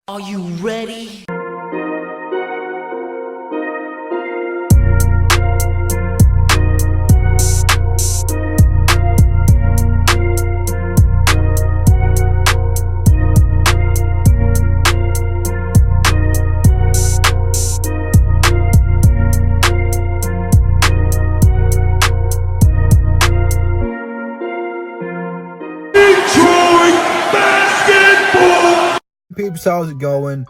Are you ready? Peeps, how's it going?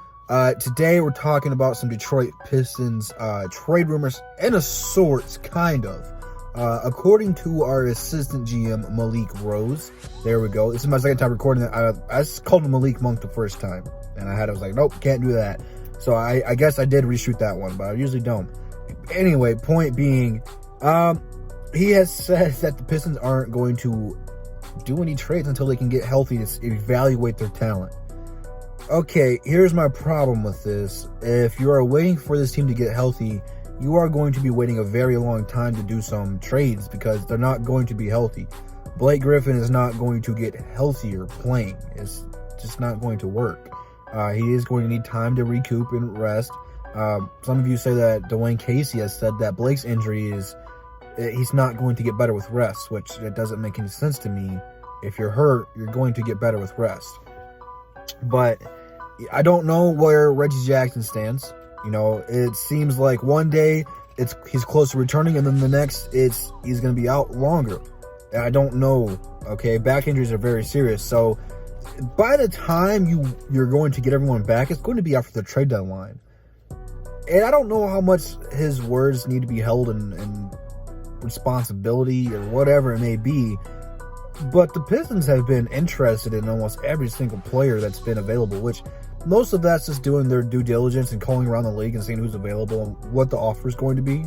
Today we're talking about some Detroit Pistons trade rumors, in a sorts, kind of. According to our assistant GM, Malik Rose, there we go. This is my second time recording that. I just called him Malik Monk the first time, and I was like, nope, can't do that. So I guess I did reshoot that one, but I usually don't. Anyway, point being, he has said that the Pistons aren't going to do any trades until they can get healthy to evaluate their talent. Okay, here's my problem with this. If you are waiting for this team to get healthy, you are going to be waiting a very long time to do some trades because they're not going to be healthy. Blake Griffin is not going to get healthier playing. It's just not going to work. He is going to need time to recoup and rest. Some of you say that Dwayne Casey has said that Blake's injury he's not going to get better with rest, which it doesn't make any sense to me. If you're hurt, you're going to get better with rest. But I don't know where Reggie Jackson stands. You know, it seems like one day he's close to returning, and then the next he's going to be out longer. I don't know. Okay, back injuries are very serious. So by the time you're going to get everyone back, it's going to be after the trade deadline. And I don't know how much his words need to be held in responsibility or whatever it may be. But the Pistons have been interested in almost every single player that's been available, which most of that's just doing their due diligence and calling around the league and seeing who's available and what the offer is going to be.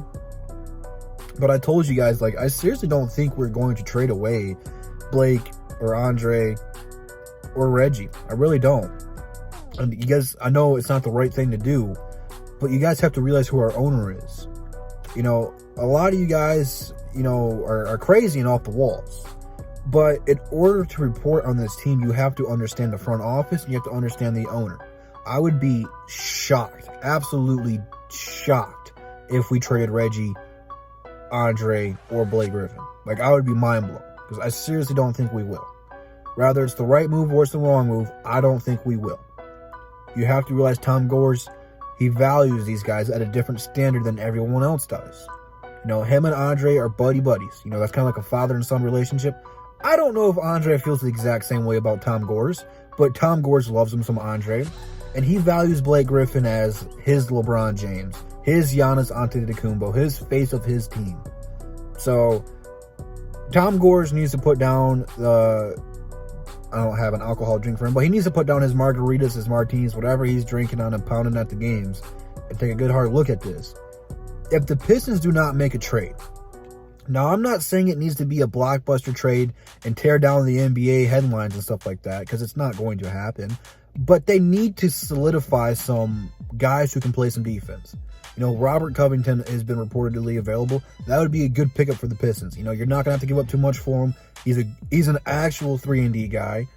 But I told you guys, I seriously don't think we're going to trade away Blake or Andre or Reggie. I really don't. And you guys, I know it's not the right thing to do, but you guys have to realize who our owner is. You know, a lot of you guys, are crazy and off the walls. But in order to report on this team, you have to understand the front office and you have to understand the owner. I would be shocked, absolutely shocked, if we traded Reggie, Andre, or Blake Griffin. I would be mind blown because I seriously don't think we will. Rather it's the right move or it's the wrong move, I don't think we will. You have to realize Tom Gores, he values these guys at a different standard than everyone else does. Him and Andre are buddies. That's kind of like a father and son relationship. I don't know if Andre feels the exact same way about Tom Gores, but Tom Gores loves him some Andre, and he values Blake Griffin as his LeBron James, his Giannis Antetokounmpo, his face of his team. So Tom Gores needs to put down I don't have an alcohol drink for him, but he needs to put down his margaritas, his martinis, whatever he's drinking on and pounding at the games, and take a good hard look at this. If the Pistons do not make a trade, now, I'm not saying it needs to be a blockbuster trade and tear down the NBA headlines and stuff like that, because it's not going to happen. But they need to solidify some guys who can play some defense. Robert Covington has been reportedly available. That would be a good pickup for the Pistons. You're not going to have to give up too much for him. He's an actual 3-and-D guy.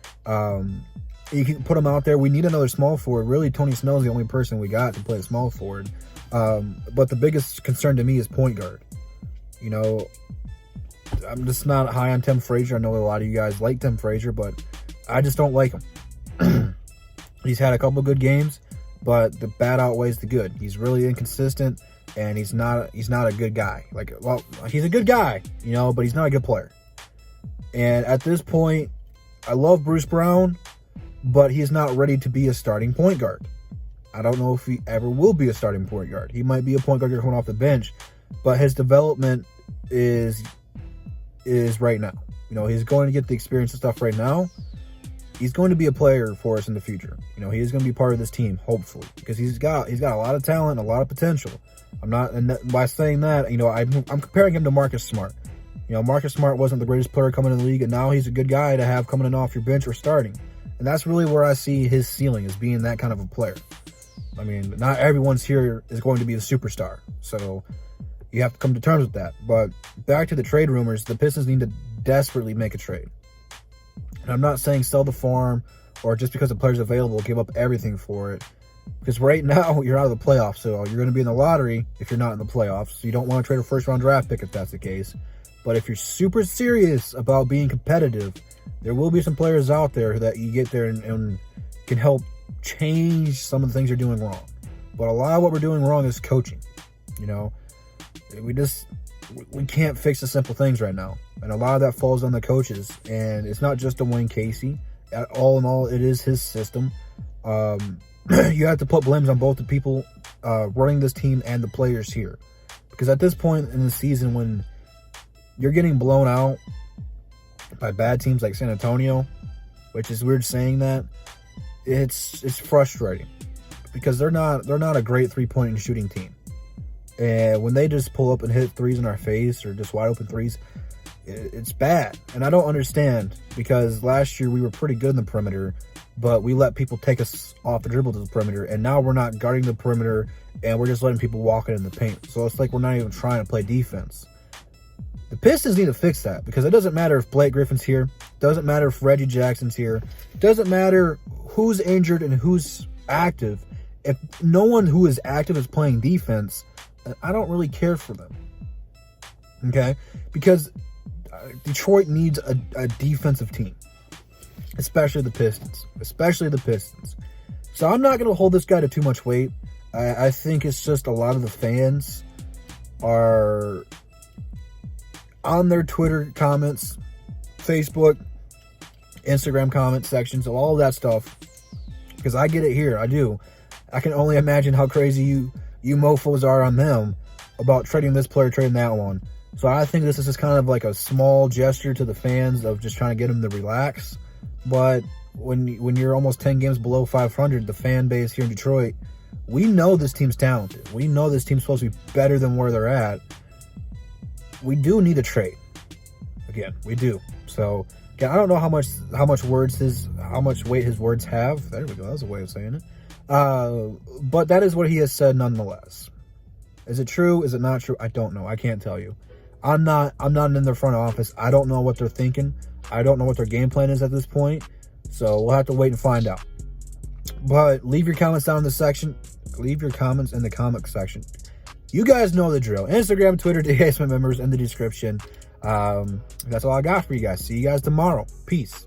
You can put him out there. We need another small forward. Really, Tony Snell's the only person we got to play a small forward. But the biggest concern to me is point guard. I'm just not high on Tim Frazier. I know a lot of you guys like Tim Frazier, but I just don't like him. He's had a couple good games, but the bad outweighs the good. He's really inconsistent, and he's not a good guy. He's a good guy, but he's not a good player. And at this point, I love Bruce Brown, but he's not ready to be a starting point guard. I don't know if he ever will be a starting point guard. He might be a point guard coming off the bench, but his development is right now. He's going to get the experience and stuff right now. He's going to be a player for us in the future. He is going to be part of this team, hopefully, because he's got a lot of talent, a lot of potential. And by saying that, I'm comparing him to Marcus Smart. Marcus Smart wasn't the greatest player coming in the league, and now he's a good guy to have coming in off your bench or starting. And that's really where I see his ceiling, as being that kind of a player. Not everyone's here is going to be a superstar. So you have to come to terms with that. But back to the trade rumors, the Pistons need to desperately make a trade. And I'm not saying sell the farm or just because the player's available, give up everything for it. Because right now, you're out of the playoffs, so you're going to be in the lottery if you're not in the playoffs. So you don't want to trade a first-round draft pick if that's the case. But if you're super serious about being competitive, there will be some players out there that you get there and can help change some of the things you're doing wrong. But a lot of what we're doing wrong is coaching. You know, we can't fix the simple things right now. And a lot of that falls on the coaches. And it's not just Dwayne Casey. All in all, it is his system. You have to put blames on both the people running this team and the players here. Because at this point in the season, when you're getting blown out by bad teams like San Antonio, which is weird saying that, it's frustrating. Because they're not a great three-point shooting team. And when they just pull up and hit threes in our face, or just wide open threes, it's bad. And I don't understand, because last year we were pretty good in the perimeter, but we let people take us off the dribble to the perimeter, and now we're not guarding the perimeter, and we're just letting people walk in the paint. So it's like we're not even trying to play defense. The Pistons need to fix that, because it doesn't matter if Blake Griffin's here, doesn't matter if Reggie Jackson's here, doesn't matter who's injured and who's active. If no one who is active is playing defense, I don't really care for them. Okay? Because Detroit needs a defensive team. Especially the Pistons. So I'm not going to hold this guy to too much weight. I think it's just a lot of the fans are on their Twitter comments, Facebook, Instagram comment sections, all of that stuff. Because I get it here. I do. I can only imagine how crazy you mofos are on them about trading this player, trading that one. So I think this is just kind of like a small gesture to the fans of just trying to get them to relax. But when you're almost 10 games below 500, the fan base here in Detroit, we know this team's talented. We know this team's supposed to be better than where they're at. We do need a trade. Again, we do. So again, I don't know how much weight his words have. There we go. That's a way of saying it. But that is what he has said nonetheless. Is it true? Is it not true? I don't know. I can't tell you. I'm not in their front office. I don't know what they're thinking. I don't know what their game plan is at this point. So we'll have to wait and find out. But leave your comments down in the section. Leave your comments in the comment section. You guys know the drill. Instagram, Twitter, DA members in the description. That's all I got for you guys. See you guys tomorrow. Peace.